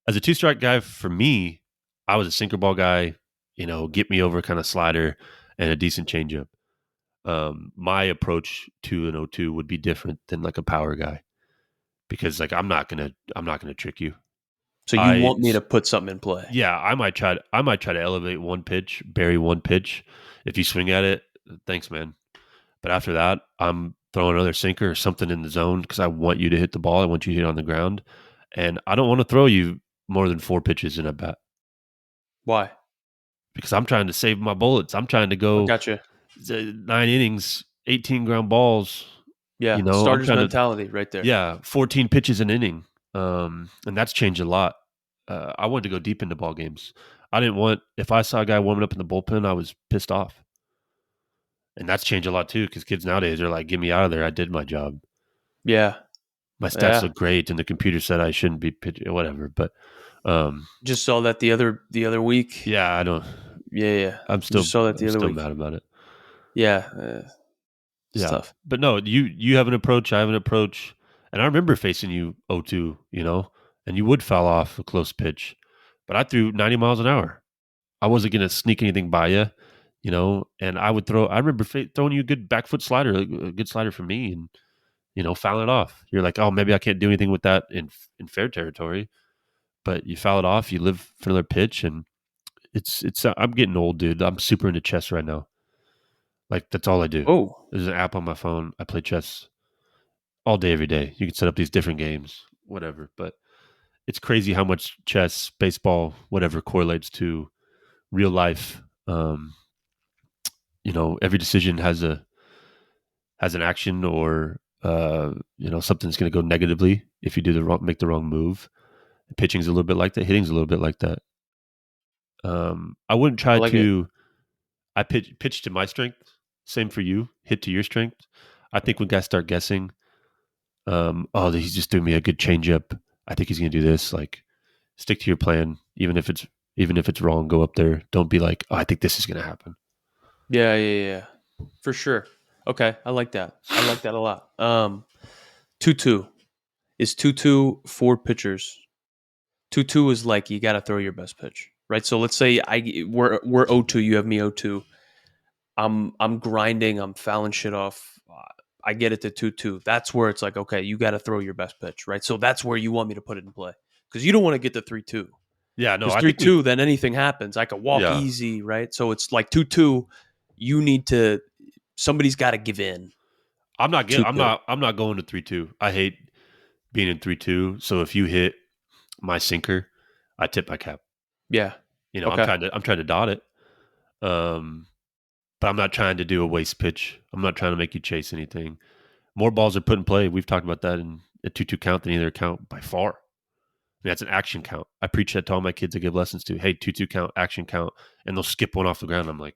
as a two strike guy, for me, I was a sinker ball guy, get me over kind of slider and a decent changeup. My approach to an 0-2 would be different than like a power guy, because like I'm not gonna trick you. So you I want me to put something in play? Yeah, I might try to elevate one pitch, bury one pitch. If you swing at it, thanks, man. But after that, I'm throwing another sinker or something in the zone because I want you to hit the ball. I want you to hit on the ground, and I don't want to throw you more than four pitches in a bat Why? because I'm trying to save my bullets. I'm trying to I go gotcha. 9 innings, 18 ground balls. Yeah. I'm Starter's trying to, mentality right there. yeah, 14 pitches an inning. And that's changed a lot. I wanted to go deep into ball games. I didn't want, if I saw a guy warming up in the bullpen, I was pissed off. And that's changed a lot too, because kids nowadays are like, get me out of there. I did my job. Yeah. My stats Yeah. look great, and the computer said I shouldn't be pitching, whatever. But um, Just saw that the other week. yeah, I don't. Yeah. Yeah. I'm Just still saw that I'm the other still week. mad about it. Yeah. It's Yeah, tough. but no, you have an approach. I have an approach, and I remember facing you 0-2, and you would foul off a close pitch, but I threw 90 miles an hour. I wasn't going to sneak anything by you. And I would throw. I remember throwing you a good back foot slider, a good slider for me, and foul it off. You're like, oh, maybe I can't do anything with that in fair territory, but you foul it off. You live for another pitch, and it's. I'm getting old, dude. I'm super into chess right now. Like that's all I do. Oh, There's an app on my phone. I play chess all day, every day. You can set up these different games, whatever. But it's crazy how much chess, baseball, whatever correlates to real life. Every decision has an action or something's going to go negatively if you make the wrong move. Pitching's a little bit like that. Hitting's a little bit like that. I wouldn't I try like it. to. I pitch to my strength. Same for you. Hit to your strength. I think when guys start guessing, oh, he's just doing me a good changeup. I think he's going to do this. Like, stick to your plan, even if it's wrong. Go up there. Don't be like, oh, I think this is going to happen. Yeah, yeah, yeah, for sure. Okay, I like that. I like that a lot. 2-2 is 2-2 four pitchers. 2-2 is like you got to throw your best pitch, right? So let's say we're 0-2, you have me 0-2. I'm grinding, I'm fouling shit off. I get it to 2-2. That's where it's like, okay, you got to throw your best pitch, right? So that's where you want me to put it in play because you don't want to get to 3-2. Yeah, no, Because I three think we. two, then anything happens. I could walk Yeah, easy, right? So it's like 2-2. You need to. Somebody's got to give in. I'm not get. 2-2. I'm not going to 3-2. I hate being in 3-2. So if you hit my sinker, I tip my cap. Yeah. I'm Okay. trying to dot it. Um, but I'm not trying to do a waste pitch. I'm not trying to make you chase anything. More balls are put in play. We've talked about that in a 2-2 count than either count by far. I mean, that's an action count. I preach that to all my kids I give lessons to. Hey, 2-2 count, action count, and they'll skip one off the ground. I'm like,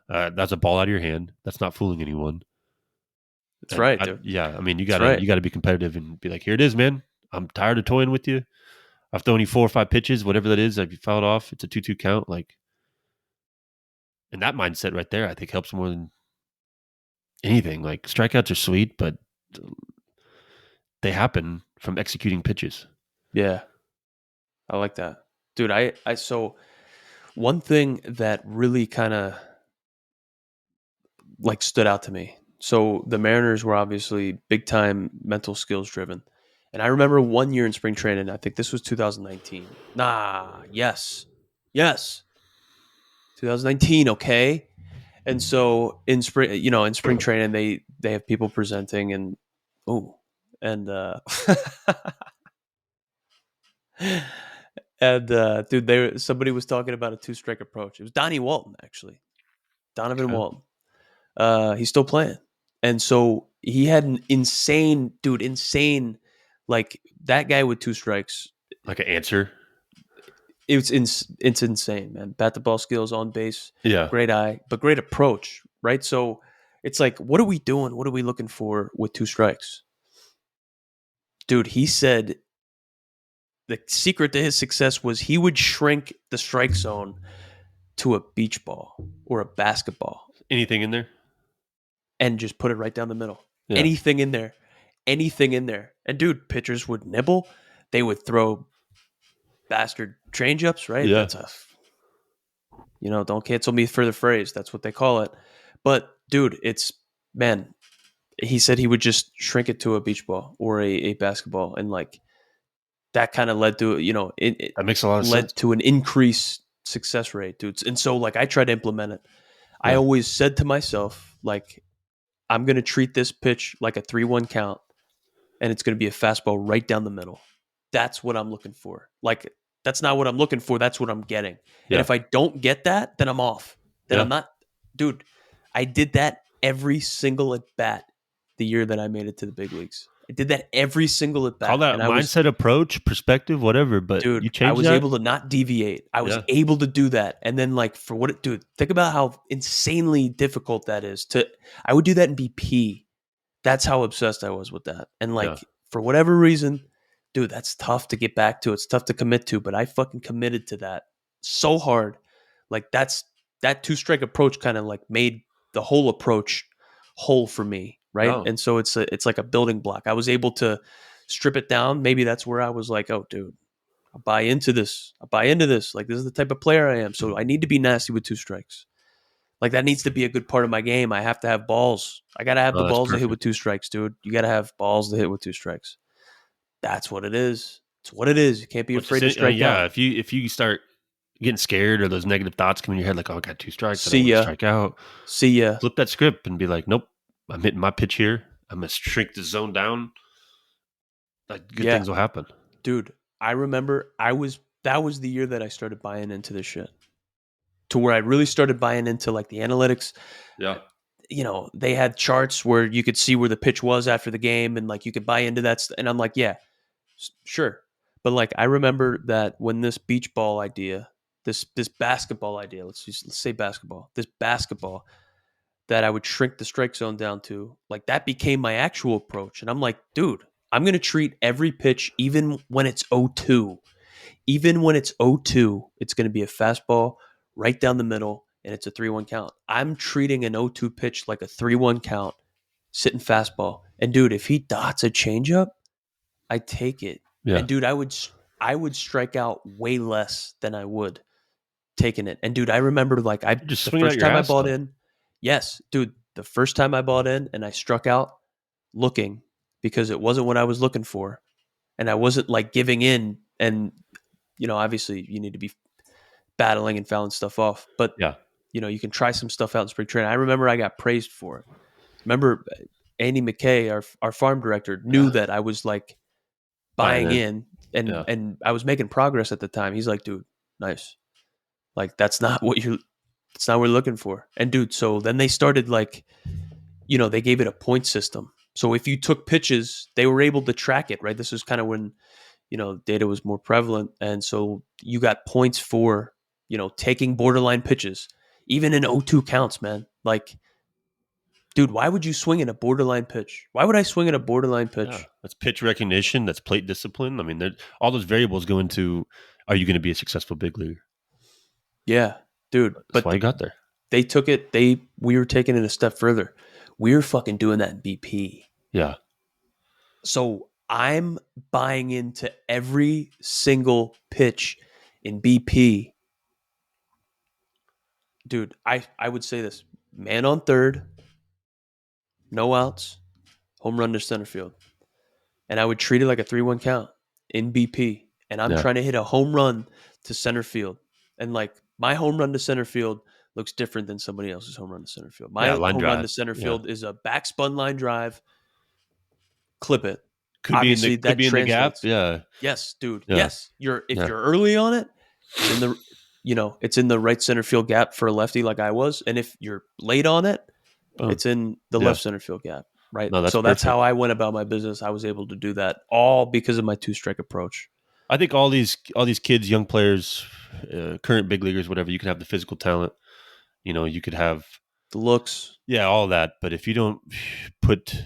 that's a ball out of your hand. That's not fooling anyone. That's And right, dude. yeah, I mean, you That's gotta right. you gotta be competitive and be like, here it is, man. I'm tired of toying with you. I've thrown you 4 or 5 pitches, whatever that is. If you fouled off, it's a 2-2 count. Like, and that mindset right there, I think helps more than anything. Like strikeouts are sweet, but they happen from executing pitches. Yeah. I like that. Dude, so one thing that really kind of like stood out to me. So the Mariners were obviously big time mental skills driven. And I remember one year in spring training, I think this was 2019. Nah, yes. Yes. 2019, okay? And so in spring training they have people presenting and oh, and and dude, somebody was talking about a two strike approach. It was Donnie Walton actually, Donovan Okay. Walton. He's still playing, and so he had an insane, like that guy with two strikes. Like an answer. It's insane, man. Bat the ball skills, on base, Yeah. great eye, but great approach, right? So it's like, what are we doing? What are we looking for with two strikes? Dude, he said the secret to his success was he would shrink the strike zone to a beach ball or a basketball Anything in there? and just put it right down the middle. Yeah. Anything in there. Anything in there. And dude, pitchers would nibble. They would throw bastard changeups, right? Yeah. That's don't cancel me for the phrase. That's what they call it. But dude, man, he said he would just shrink it to a beach ball or a basketball. And like that kind of led to, it That makes a lot of sense. led to an increased success rate, dudes. And so like I try to implement it. I Yeah. always said to myself, like, I'm going to treat this pitch like a 3-1 count and it's going to be a fastball right down the middle. That's what I'm looking for. Like, that's not what I'm looking for. That's what I'm getting. And Yeah. if I don't get that, then I'm off. Then Yeah. I'm not, dude. I did that every single at bat the year that I made it to the big leagues. I did that every single at Call bat. that And I was, mindset, approach, perspective, whatever. But dude, you I change was that. able to not deviate. I was Yeah. able to do that. And then, like, for what it, dude, think about how insanely difficult that is to, I would do that in BP. That's how obsessed I was with that. And Yeah. like for whatever reason, dude, that's tough to get back to. It's tough to commit to, but I fucking committed to that so hard. Like that two strike approach kind of like made the whole approach whole for me, right? No. And so it's like a building block. I was able to strip it down. Maybe that's where I was like, oh, dude, I buy into this. I buy into this. Like this is the type of player I am. So I need to be nasty with two strikes. Like that needs to be a good part of my game. I have to have balls. I gotta have the Oh, that's balls to hit with perfect. 2 strikes, dude. You gotta have balls to hit with 2 strikes. That's what it is. It's what it is. You can't be Which is, afraid to strike yeah, out. if you start getting scared or those negative thoughts come in your head, like, oh, I got 2 strikes, I don't See want to ya. strike out. See ya. Flip that script and be like, nope, I'm hitting my pitch here. I'm gonna shrink the zone down. Like good Yeah, things will happen. dude. I remember that was the year that I started buying into this shit. To where I really started buying into like the analytics. Yeah, They had charts where you could see where the pitch was after the game and like you could buy into that. And I'm like, yeah, sure. But like I remember that when this beach ball idea, this basketball idea, let's say basketball, this basketball that I would shrink the strike zone down to, like that became my actual approach. And I'm like, dude, I'm gonna treat every pitch, even when it's 0-2, even when it's 0-2, it's gonna be a fastball right down the middle, and it's a 3-1 count. I'm treating an 0-2 pitch like a 3-1 count, sitting fastball. And dude, if he dots a changeup, I take it. yeah. And dude, I would strike out way less than I would taking it. And dude, I remember like I You're just the swinging out first your time I ass bought still. in, yes, dude, the first time I bought in and I struck out looking because it wasn't what I was looking for. And I wasn't like giving in. And, obviously you need to be battling and fouling stuff off. But, Yeah, you can try some stuff out in spring training. I remember I got praised for it. Remember Andy McKay, our farm director, knew yeah. that I was like Buying buying in. in and Yeah, and I was making progress at the time. He's like, dude, nice. Like that's not what we're looking for. And dude, so then they started like, they gave it a point system. So if you took pitches, they were able to track it, right? This is kind of when, data was more prevalent. And so you got points for, taking borderline pitches, even in 0-2 counts, man. Like, dude, why would you swing in a borderline pitch? Why would I swing in a borderline yeah. pitch? That's pitch recognition. That's plate discipline. I mean, all those variables go into are you going to be a successful big leaguer? Yeah, dude. That's why But you got there. they took it. We were taking it a step further. We were fucking doing that in BP. Yeah, So I'm buying into every single pitch in BP. Dude, I would say this: man on third, no outs, home run to center field, and I would treat it like a 3-1 count in BP. And I'm yeah, trying to hit a home run to center field, and like my home run to center field looks different than somebody else's home run to center field. yeah. My Line home run drive. to center Yeah, field is a backspun line drive, clip it. could be in the Obviously, that gap. translates. Yeah, Yes, dude. yeah, Yes, if yeah. you're early on it, it's in the it's in the right center field gap for a lefty like I was, and if you're late on it, Boom. it's in the Yeah. left center field gap, right? No, that's So that's how perfect. I went about my business. I was able to do that all because of my 2 strike approach. I think all these kids, young players, current big leaguers, whatever. You can have the physical talent. You could have The looks, all that. But if you don't put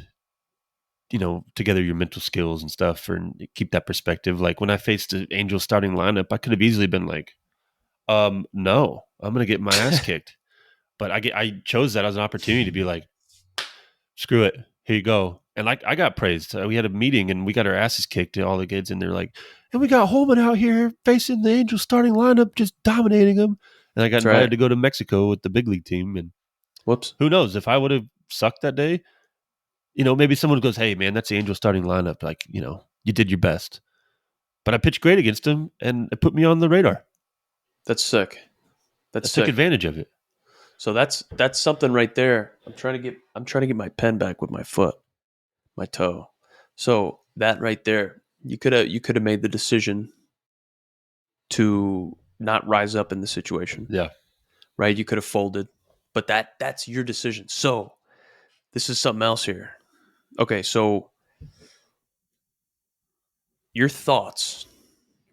together your mental skills and stuff and keep that perspective, like when I faced the Angels starting lineup, I could have easily been like, no, I'm gonna get my ass kicked. But I chose that as an opportunity to be like, screw it, here you go. And like I got praised. We had a meeting and we got our asses kicked. All the kids, and they're like, and we got Holman out here facing the Angels starting lineup, just dominating them. And I got that's right. invited to go to Mexico with the big league team. And Whoops. who knows if I would have sucked that day? Maybe someone goes, hey man, that's the Angels starting lineup. Like, you did your best. But I pitched great against him, and it put me on the radar. That's sick. I That's took sick. advantage of it. So that's something right there. I'm trying to get my pen back with my foot, my toe. So that right there, you could have made the decision to not rise up in the situation, Yeah, right? You could have folded, but that's your decision. So this is something else here. Okay, so your thoughts,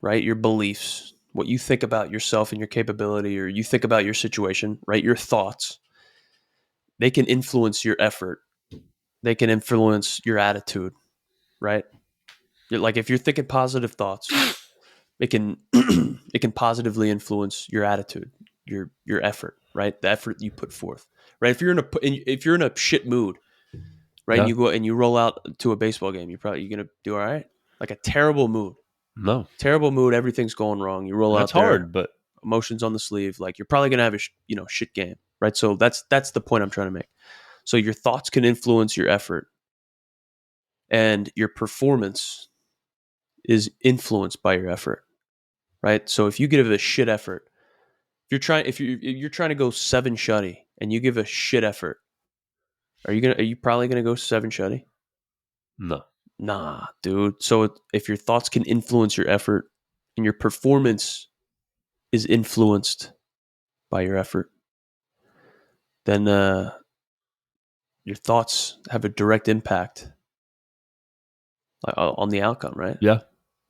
right? Your beliefs, what you think about yourself and your capability, or you think about your situation, right? Your thoughts, they can influence your effort. They can influence your attitude, right? Like if you're thinking positive thoughts, it can it can positively influence your attitude, your effort, right? The effort you put forth, right? If you're in a shit mood, right, and yeah. you go and you roll out to a baseball game, you're gonna do all right. Like a No, terrible mood, everything's going wrong. You roll and that's out there, hard, but emotions on the sleeve, like you're probably gonna have a shit game, right? So that's the point I'm trying to make. So your thoughts can influence your effort, and your performance is influenced by your effort, right? So if you give a shit effort, if you're trying to go seven shutty and you give a shit effort, are you probably gonna go seven shutty? No. Nah, dude. So if your thoughts can influence your effort and your performance is influenced by your effort, then your thoughts have a direct impact on the outcome, right? Yeah.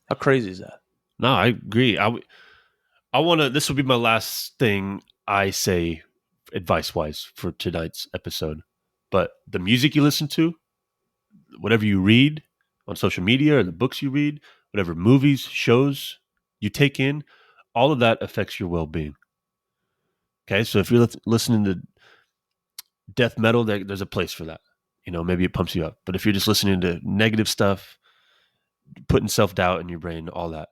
How crazy is that? No, I agree. I want to. This will be my last thing I say, advice wise, for tonight's episode. But the music you listen to, whatever you read on social media or the books you read, whatever movies, shows you take in, all of that affects your well being. Okay, so if you're listening to death metal, there's a place for that. Maybe it pumps you up. But if you're just listening to negative stuff, putting self doubt in your brain, all that,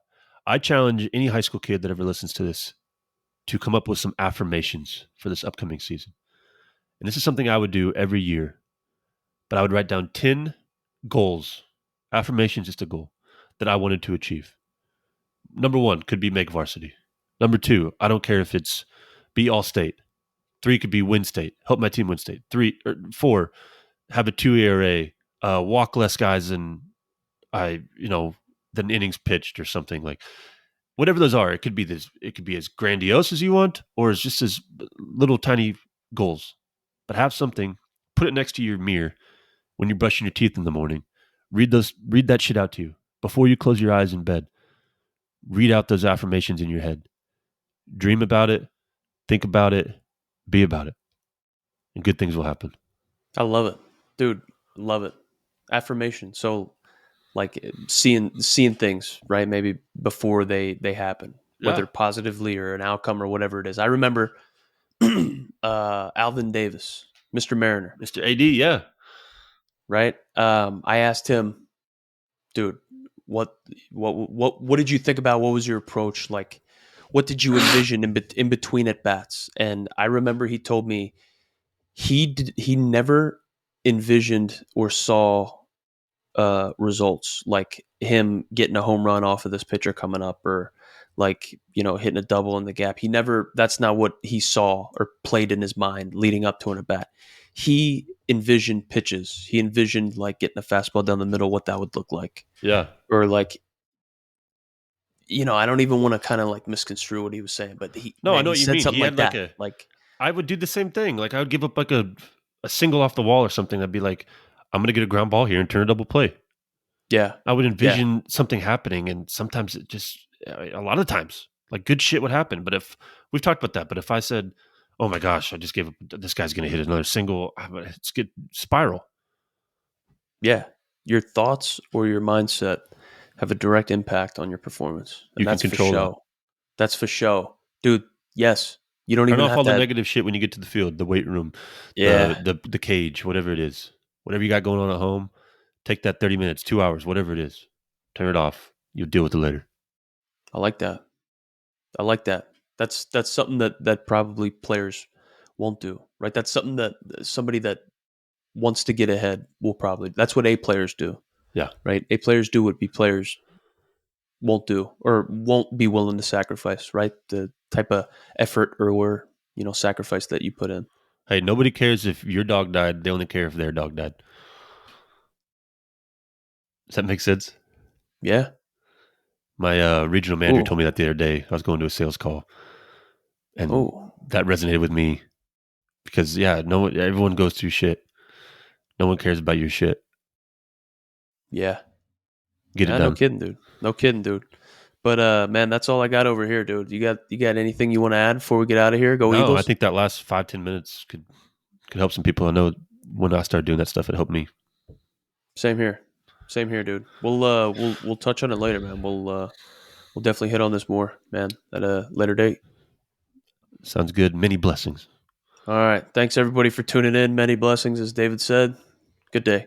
I challenge any high school kid that ever listens to this to come up with some affirmations for this upcoming season. And this is something I would do every year, but I would write down 10 goals. Affirmations, just a goal that I wanted to achieve. Number one could be make varsity. Number two, I don't care if it's be all state. Three could be win state, help my team win state. Four, have a 2 ERA, walk less guys than innings pitched or something, like whatever those are. It could be this. It could be as grandiose as you want, or as just as little tiny goals. But have something. Put it next to your mirror when you're brushing your teeth in the morning. Read those. Read that shit out to you before you close your eyes in bed. Read out those affirmations in your head. Dream about it. Think about it. Be about it, and good things will happen. I love it, dude. Love it. Affirmation. So like seeing things, right? Maybe before they happen, Yeah, whether positively or an outcome or whatever it is. I remember Alvin Davis, Mr. Mariner, Mr. AD. Yeah, right? I asked him, dude, what did you think about? What was your approach like? What did you envision in between at bats? And I remember he told me he never envisioned or saw results like him getting a home run off of this pitcher coming up, or like hitting a double in the gap. He never, that's not what he saw or played in his mind leading up to an at bat. He envisioned pitches. He envisioned like getting a fastball down the middle, what that would look like, yeah. or like I don't even want to kind of like misconstrue what he was saying, but he No, I man, know he what you said mean. something He like had like that. a. Like, I would do the same thing. Like I would give up like a single off the wall or something. I'd be like, I'm gonna get a ground ball here and turn a double play. yeah, I would yeah, envision something happening, and sometimes it just a lot of times like good shit would happen. But if we've talked about that, but if I said, "Oh my gosh, I just gave up. This guy's gonna hit another single," it's get spiral. yeah. Your thoughts or your mindset have a direct impact on your performance, You and can that's for control that. show. That's for show, dude. Yes, you don't Turn even off have all the to. negative shit when you get to the field, the weight room, Yeah, the cage, whatever it is, whatever you got going on at home. Take that 30 minutes, 2 hours, whatever it is. Turn it off. You'll deal with it later. I like that. I like that. That's something that probably players won't do, right? That's something that somebody that wants to get ahead will probably. That's what A players do, Yeah. right? A players do what B players won't do or won't be willing to sacrifice, right? The type of effort or sacrifice that you put in. Hey, nobody cares if your dog died. They only care if their dog died. Does that make sense? Yeah. My regional manager told Oh. me that the other day. I was going to a sales call, and Oh. that resonated with me because yeah, no one, everyone goes through shit. No one cares about your shit. Yeah. Get it Yeah. No done. kidding, dude. No kidding, dude. But man, that's all I got over here, dude. You got anything you want to add before we get out of here? Go No, I Eagles. think that last 5-10 minutes could help some people. I know when I started doing that stuff, it helped me. Same here. Same here, dude. We'll touch on it later, man. We'll definitely hit on this more, man, at a later date. Sounds good. Many blessings. All right. Thanks everybody for tuning in. Many blessings, as David said. Good day.